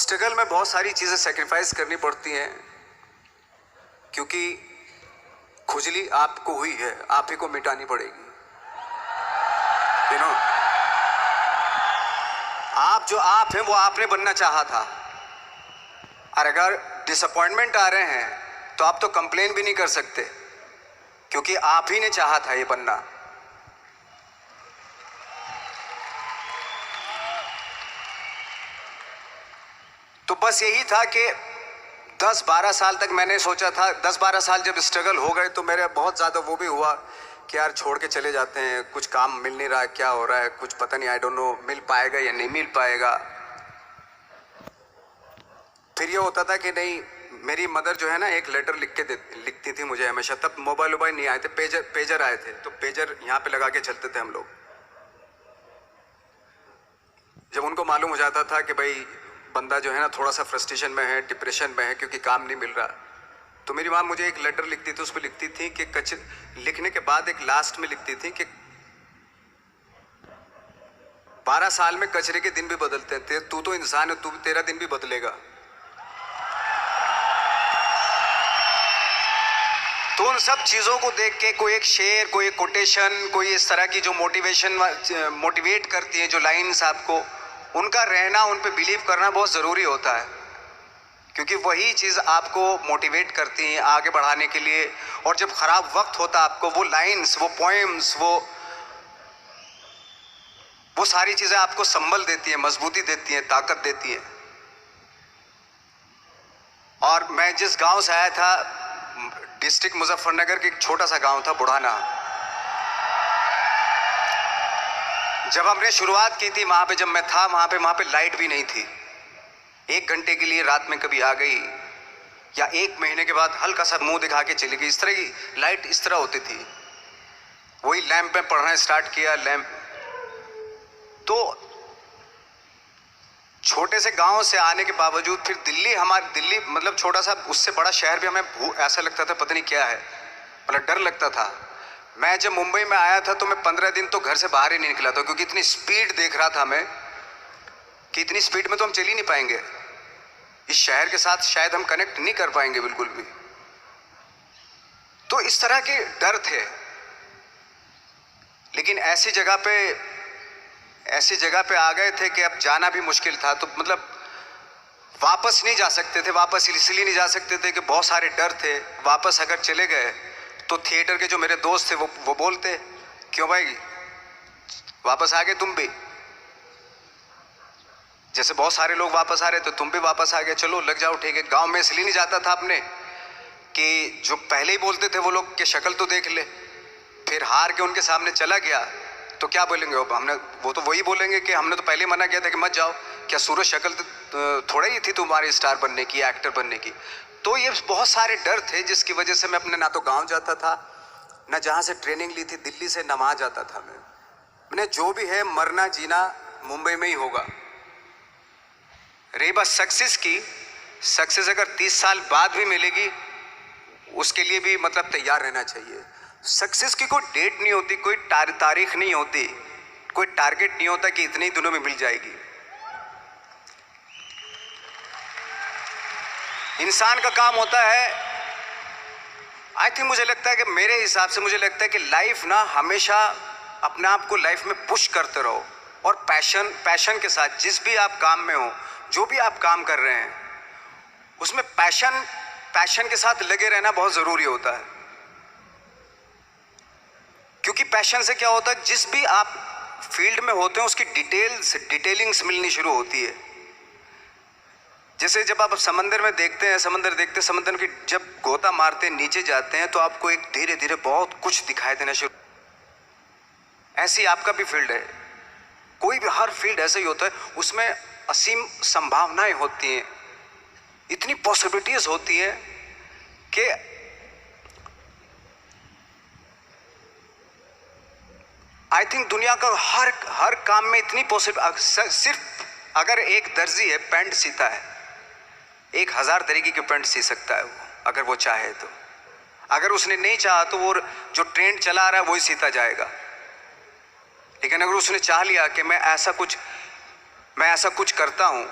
Struggle में बहुत सारी चीज़ें सेक्रीफाइस करनी पड़ती हैं, क्योंकि खुजली आपको हुई है, आप ही को मिटानी पड़ेगी। आप जो आप हैं वो आपने बनना चाहा था, और अगर डिसअपॉइंटमेंट आ रहे हैं तो आप तो कंप्लेन भी नहीं कर सकते, क्योंकि आप ही ने चाहा था ये बनना। तो बस यही था कि 10-12 साल तक मैंने सोचा था, 10-12 साल जब स्ट्रगल हो गए तो मेरे बहुत ज़्यादा वो भी हुआ कि यार छोड़ के चले जाते हैं, कुछ काम मिल नहीं रहा है, क्या हो रहा है कुछ पता नहीं, आई डोंट नो मिल पाएगा या नहीं मिल पाएगा। फिर ये होता था कि नहीं, मेरी मदर जो है ना एक लेटर लिखती थी मुझे हमेशा। तब मोबाइल नहीं आए थे, पेजर आए थे, तो पेजर यहाँ पे लगा के चलते थे हम लोग। जब उनको मालूम हो जाता था कि भाई बंदा जो है ना थोड़ा सा फ्रस्ट्रेशन में है, डिप्रेशन में है क्योंकि काम नहीं मिल रहा, तो मेरी माँ मुझे एक लेटर लिखती थी। उस पर लिखती थी कि लिखने के बाद एक लास्ट में लिखती थी कि 12 साल में कचरे के दिन भी बदलते थे, तू तो इंसान है, तू तेरा दिन भी बदलेगा। तो उन सब चीज़ों को देख के कोई एक शेर, कोई एक कोटेशन, कोई इस तरह की जो मोटिवेट करती है, जो लाइंस आपको, उनका रहना, उन पे बिलीव करना बहुत ज़रूरी होता है, क्योंकि वही चीज़ आपको मोटिवेट करती है आगे बढ़ाने के लिए। और जब ख़राब वक्त होता है आपको वो लाइंस, वो पोएम्स, वो सारी चीज़ें आपको संबल देती हैं, मजबूती देती हैं, ताकत देती हैं। और मैं जिस गांव से आया था, डिस्ट्रिक्ट मुजफ्फरनगर के एक छोटा सा गांव था बुढ़ाना। जब हमने शुरुआत की थी वहाँ पे, जब मैं था वहाँ पे लाइट भी नहीं थी। 1 घंटे के लिए रात में कभी आ गई, या 1 महीने के बाद हल्का सा मुंह दिखा के चली गई। इस तरह की लाइट इस तरह होती थी। वही लैंप में पढ़ना स्टार्ट किया, लैंप। तो छोटे से गांव से आने के बावजूद फिर दिल्ली मतलब छोटा सा, उससे बड़ा शहर भी हमें ऐसा लगता था पता नहीं क्या है, मतलब डर लगता था। मैं जब मुंबई में आया था तो मैं 15 दिन तो घर से बाहर ही नहीं निकला था, क्योंकि इतनी स्पीड देख रहा था मैं कि इतनी स्पीड में तो हम चल ही नहीं पाएंगे, इस शहर के साथ शायद हम कनेक्ट नहीं कर पाएंगे बिल्कुल भी। तो इस तरह के डर थे। लेकिन ऐसी जगह पे आ गए थे कि अब जाना भी मुश्किल था। तो मतलब वापस नहीं जा सकते थे। वापस इसलिए नहीं जा सकते थे कि बहुत सारे डर थे। वापस अगर चले गए तो थिएटर के जो मेरे दोस्त थे वो बोलते, क्यों भाई वापस आ गए तुम भी, जैसे बहुत सारे लोग वापस आ रहे थे तुम भी वापस आ गए, चलो लग जाओ ठीक है। गांव में इसलिए नहीं जाता था अपने कि जो पहले ही बोलते थे वो लोग के शक्ल तो देख ले, फिर हार के उनके सामने चला गया तो क्या बोलेंगे वो तो वही बोलेंगे कि हमने तो पहले मना किया था कि मत जाओ, क्या सूरज शक्ल तो थोड़ा ही थी तुम्हारी स्टार बनने की, एक्टर बनने की। तो ये बहुत सारे डर थे जिसकी वजह से मैं अपने ना तो गांव जाता था, ना जहाँ से ट्रेनिंग ली थी दिल्ली से, ना वहाँ जाता था। मैंने जो भी है मरना जीना मुंबई में ही होगा। रही बात सक्सेस की, सक्सेस अगर 30 साल बाद भी मिलेगी उसके लिए भी मतलब तैयार रहना चाहिए। सक्सेस की कोई डेट नहीं होती, कोई तारीख नहीं होती, कोई टारगेट नहीं होता कि इतने ही दिनों में मिल जाएगी। इंसान का काम होता है, आई थिंक मुझे लगता है कि मेरे हिसाब से मुझे लगता है कि लाइफ ना हमेशा अपने आप को लाइफ में पुश करते रहो, और पैशन के साथ जिस भी आप काम में हो, जो भी आप काम कर रहे हैं उसमें पैशन के साथ लगे रहना बहुत ज़रूरी होता है। क्योंकि पैशन से क्या होता है, जिस भी आप फील्ड में होते हैं उसकी डिटेलिंग्स मिलनी शुरू होती है। जैसे जब आप समंदर में देखते हैं, समंदर की जब गोता मारते हैं, नीचे जाते हैं तो आपको एक धीरे धीरे बहुत कुछ दिखाई देना शुरू। ऐसी आपका भी फील्ड है, कोई भी हर फील्ड ऐसा ही होता है, उसमें असीम संभावनाएं होती हैं, इतनी पॉसिबिलिटीज होती है कि आई थिंक दुनिया का हर काम में इतनी सिर्फ अगर एक दर्जी है पैंट सीता है, 1000 तरीके की पैंट सी सकता है वो, अगर वो चाहे तो। अगर उसने नहीं चाहा तो वो जो ट्रेंड चला रहा है वही सीता जाएगा। लेकिन अगर उसने चाह लिया कि मैं ऐसा कुछ करता हूं,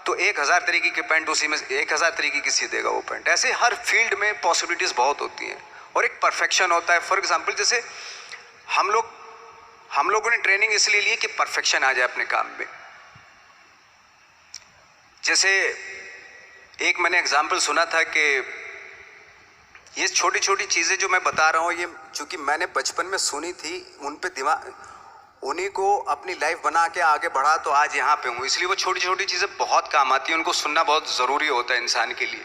तो तो 1000 तरीके के पैंट उसी में 1000 तरीके की सी देगा वो पैंट। ऐसे हर फील्ड में पॉसिबिलिटीज़ बहुत होती हैं और एक परफेक्शन होता है। फॉर एग्जांपल जैसे हम लोगों ने ट्रेनिंग इसलिए ली कि परफेक्शन आ जाए अपने काम में। जैसे एक मैंने एग्जांपल सुना था कि ये छोटी छोटी चीज़ें जो मैं बता रहा हूँ, ये चूँकि मैंने बचपन में सुनी थी, उन पे दिमाग, उन्हीं को अपनी लाइफ बना के आगे बढ़ा तो आज यहाँ पे हूँ। इसलिए वो छोटी छोटी चीज़ें बहुत काम आती हैं, उनको सुनना बहुत ज़रूरी होता है इंसान के लिए।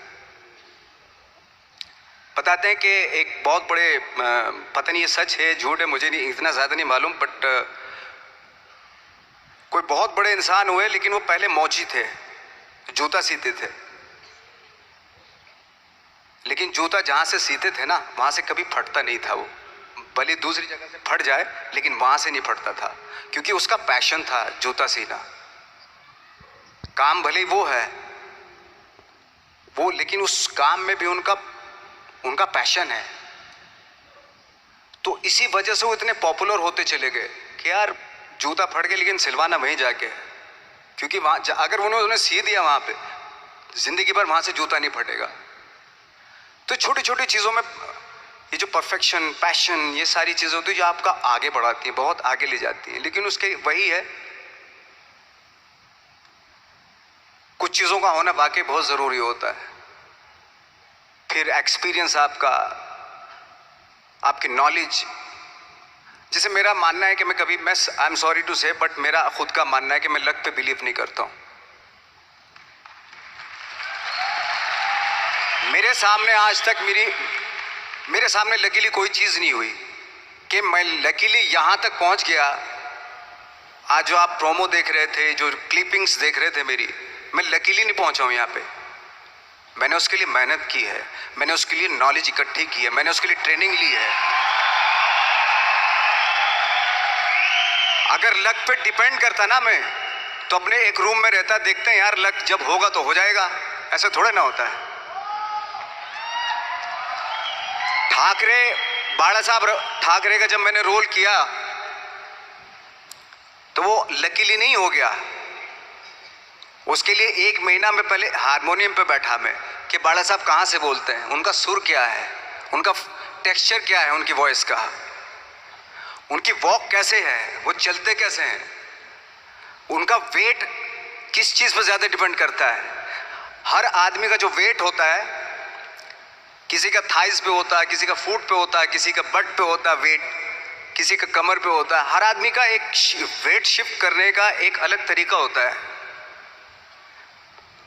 बताते हैं कि एक बहुत बड़े, पता नहीं ये सच है झूठ है, मुझे नहीं इतना ज़्यादा नहीं मालूम, बट कोई बहुत बड़े इंसान हुए, लेकिन वो पहले मौची थे, जूता सीते थे। लेकिन जूता जहाँ से सीते थे ना, वहाँ से कभी फटता नहीं था। वो भले दूसरी जगह से फट जाए, लेकिन वहाँ से नहीं फटता था, क्योंकि उसका पैशन था जूता सीना। काम भले वो है वो, लेकिन उस काम में भी उनका पैशन है। तो इसी वजह से वो इतने पॉपुलर होते चले गए कि यार जूता फट गया लेकिन सिलवाना वहीं जाके, क्योंकि वहाँ अगर उन्होंने सी दिया वहाँ पे, जिंदगी भर वहाँ से जूता नहीं फटेगा। तो छोटी छोटी चीज़ों में ये जो परफेक्शन, पैशन, ये सारी चीज़ें होती है जो आपका आगे बढ़ाती हैं, बहुत आगे ले जाती हैं। लेकिन उसके वही है, कुछ चीज़ों का होना वाकई बहुत ज़रूरी होता है। फिर एक्सपीरियंस आपकी नॉलेज। जैसे मेरा मानना है कि आई एम सॉरी टू से, बट मेरा खुद का मानना है कि मैं लक पे बिलीव नहीं करता हूँ। मेरे सामने आज तक मेरे सामने लकीली कोई चीज़ नहीं हुई कि मैं लकीली यहाँ तक पहुँच गया। आज जो आप प्रोमो देख रहे थे, जो क्लिपिंग्स देख रहे थे मेरी, मैं लकीली नहीं पहुँचा हूँ यहाँ पे। मैंने उसके लिए मेहनत की है, मैंने उसके लिए नॉलेज इकट्ठी की है, मैंने उसके लिए ट्रेनिंग ली है। अगर लक पे डिपेंड करता ना मैं, तो अपने एक रूम में रहता, देखते हैं यार लक जब होगा तो हो जाएगा, ऐसा थोड़ा ना होता है। बाला साहब ठाकरे का जब मैंने रोल किया तो वो लकीली नहीं हो गया। उसके लिए 1 महीना में पहले हारमोनियम पे बैठा मैं कि बाला साहब कहाँ से बोलते हैं, उनका सुर क्या है, उनका टेक्सचर क्या है, उनकी वॉइस का, उनकी वॉक कैसे है, वो चलते कैसे हैं, उनका वेट किस चीज़ पर ज़्यादा डिपेंड करता है। हर आदमी का जो वेट होता है, किसी का थाइस पे होता है, किसी का फुट पे होता है, किसी का बट पे होता है वेट, किसी का कमर पे होता है। हर आदमी का एक वेट शिफ्ट करने का एक अलग तरीका होता है।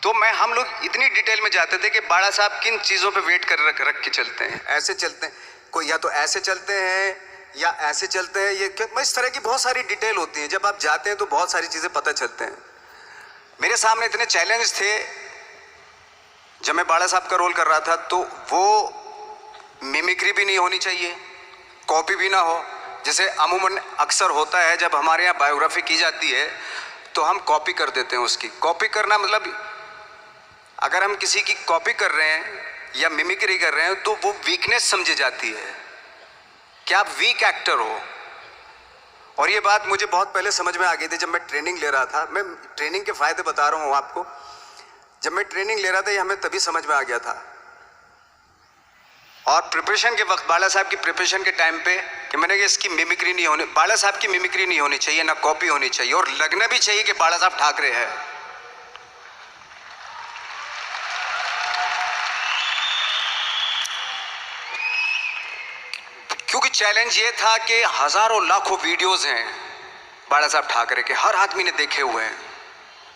तो हम लोग इतनी डिटेल में जाते थे कि बाला साहब किन चीज़ों पे वेट कर रख के चलते हैं, ऐसे चलते हैं, कोई या तो ऐसे चलते हैं या ऐसे चलते हैं, ये इस तरह की बहुत सारी डिटेल होती है। जब आप जाते हैं तो बहुत सारी चीज़ें पता चलते हैं। मेरे सामने इतने चैलेंज थे जब मैं बाला साहब का रोल कर रहा था, तो वो मिमिक्री भी नहीं होनी चाहिए, कॉपी भी ना हो। जैसे अमूमन अक्सर होता है जब हमारे यहाँ बायोग्राफी की जाती है तो हम कॉपी कर देते हैं। उसकी कॉपी करना मतलब, अगर हम किसी की कॉपी कर रहे हैं या मिमिक्री कर रहे हैं तो वो वीकनेस समझी जाती है कि आप वीक एक्टर हो। और ये बात मुझे बहुत पहले समझ में आ गई थी जब मैं ट्रेनिंग ले रहा था। मैं ट्रेनिंग के फायदे बता रहा हूँ आपको। जब मैं ट्रेनिंग ले रहा था ये हमें तभी समझ में आ गया था। और प्रिपरेशन के वक्त, बाला साहब की प्रिपरेशन के टाइम पे, कि मैंने कहा इसकी मिमिक्री नहीं होनी, बाला साहब की मिमिक्री नहीं होनी चाहिए, ना कॉपी होनी चाहिए, और लगना भी चाहिए कि बाला साहब ठाकरे है। क्योंकि चैलेंज ये था कि हजारों लाखों वीडियोस हैं बाला साहब ठाकरे के, हर आदमी ने देखे हुए हैं,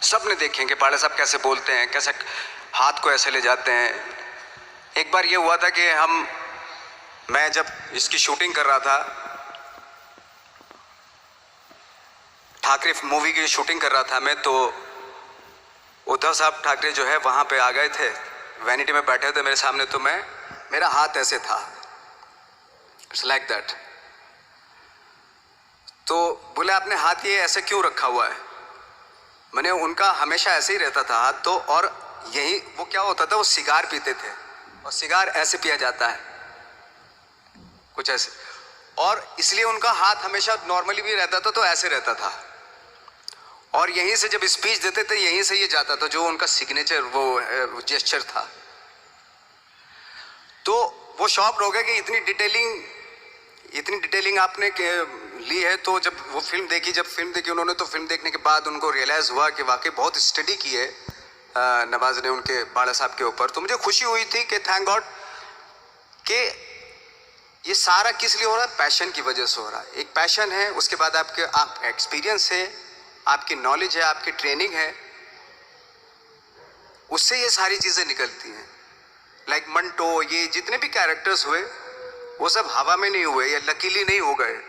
सब ने देखे कि बाला साहब कैसे बोलते हैं, कैसे हाथ को ऐसे ले जाते हैं। एक बार ये हुआ था कि मैं जब इसकी शूटिंग कर रहा था, ठाकरे मूवी की शूटिंग कर रहा था मैं, तो उद्धव साहब ठाकरे जो है वहाँ पे आ गए थे, वैनिटी में बैठे थे मेरे सामने। तो मेरा हाथ ऐसे था, इट्स लाइक दैट। तो बोले आपने हाथ ये ऐसे क्यों रखा हुआ है? मैंने, उनका हमेशा ऐसे ही रहता था हाथ। तो और यही वो क्या होता था, वो सिगार पीते थे, और सिगार ऐसे पिया जाता है कुछ ऐसे, और इसलिए उनका हाथ हमेशा नॉर्मली भी रहता था तो ऐसे रहता था। और यहीं से जब स्पीच देते थे यहीं से ये जाता था, जो उनका सिग्नेचर वो जेस्चर था। तो वो शॉक्ड हो गए कि इतनी डिटेलिंग आपने ली है। तो जब वो फिल्म देखी उन्होंने, तो फिल्म देखने के बाद उनको रियलाइज हुआ कि वाकई बहुत स्टडी की है नवाज ने उनके बाड़ा साहब के ऊपर। तो मुझे खुशी हुई थी कि थैंक गॉड कि ये सारा किस लिए हो रहा है, पैशन की वजह से हो रहा है। एक पैशन है, उसके बाद आप एक्सपीरियंस है, आपकी नॉलेज है, आपकी ट्रेनिंग है, उससे ये सारी चीजें निकलती हैं। लाइक मंटो, ये जितने भी कैरेक्टर्स हुए वो सब हवा में नहीं हुए या लकीली नहीं हो गए।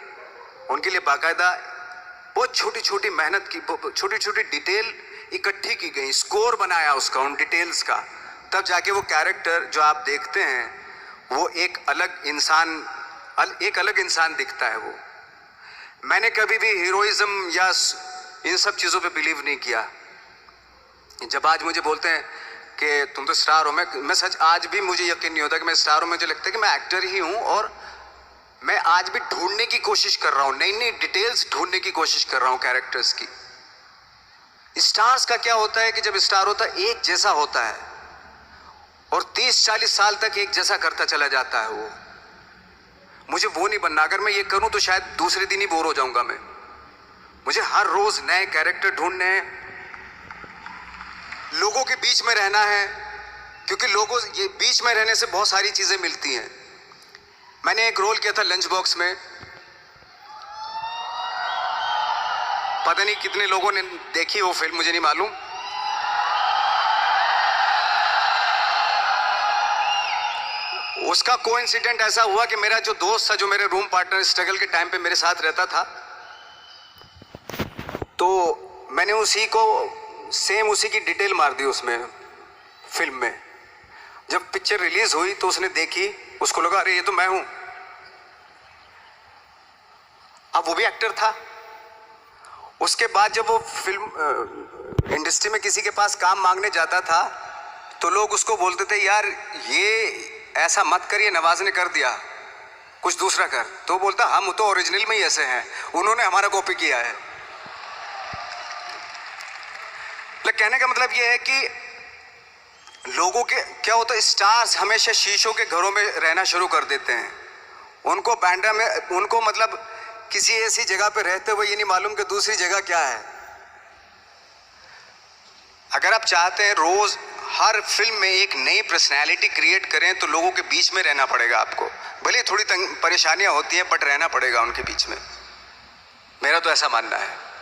उनके लिए बाकायदा बहुत छोटी छोटी मेहनत की, छोटी छोटी डिटेल इकट्ठी की गई, स्कोर बनाया उसका, उन डिटेल्स का, तब जाके वो कैरेक्टर जो आप देखते हैं वो एक अलग इंसान दिखता है। वो मैंने कभी भी हीरोइज्म या इन सब चीज़ों पे बिलीव नहीं किया। जब आज मुझे बोलते हैं कि तुम तो स्टार हो, मैं सच आज भी मुझे यकीन नहीं होता कि मैं स्टार हूँ। मुझे लगता है कि मैं एक्टर ही हूँ, और मैं आज भी ढूंढने की कोशिश कर रहा हूँ, नई नई डिटेल्स ढूंढने की कोशिश कर रहा हूँ कैरेक्टर्स की। स्टार्स का क्या होता है कि जब स्टार होता है एक जैसा होता है और 30-40 साल तक एक जैसा करता चला जाता है। वो मुझे वो नहीं बनना। अगर मैं ये करूं तो शायद दूसरे दिन ही बोर हो जाऊंगा मैं। मुझे हर रोज नए कैरेक्टर ढूंढने हैं, लोगों के बीच में रहना है, क्योंकि लोगों ये बीच में रहने से बहुत सारी चीजें मिलती हैं। मैंने एक रोल किया था लंच बॉक्स में, पता नहीं कितने लोगों ने देखी वो फिल्म, मुझे नहीं मालूम। उसका कोइंसिडेंट ऐसा हुआ कि मेरा जो दोस्त था, जो मेरे रूम पार्टनर स्ट्रगल के टाइम पे मेरे साथ रहता था, तो मैंने उसी की डिटेल मार दी उसमें फिल्म में। जब पिक्चर रिलीज हुई तो उसने देखी, उसको लगा अरे ये तो मैं हूं। अब वो भी एक्टर था। उसके बाद जब वो फिल्म इंडस्ट्री में किसी के पास काम मांगने जाता था तो लोग उसको बोलते थे यार ये ऐसा मत करिए, नवाज ने कर दिया, कुछ दूसरा कर। तो बोलता हम तो ओरिजिनल में ही ऐसे हैं, उन्होंने हमारा कॉपी किया है। कहने का मतलब ये है कि लोगों के क्या होता है, स्टार्स हमेशा शीशों के घरों में रहना शुरू कर देते हैं। उनको बैंड्रा में, उनको मतलब किसी ऐसी जगह पे रहते हुए ये नहीं मालूम कि दूसरी जगह क्या है। अगर आप चाहते हैं रोज हर फिल्म में एक नई पर्सनैलिटी क्रिएट करें तो लोगों के बीच में रहना पड़ेगा आपको। भले थोड़ी परेशानियां होती हैं बट रहना पड़ेगा उनके बीच में। मेरा तो ऐसा मानना है।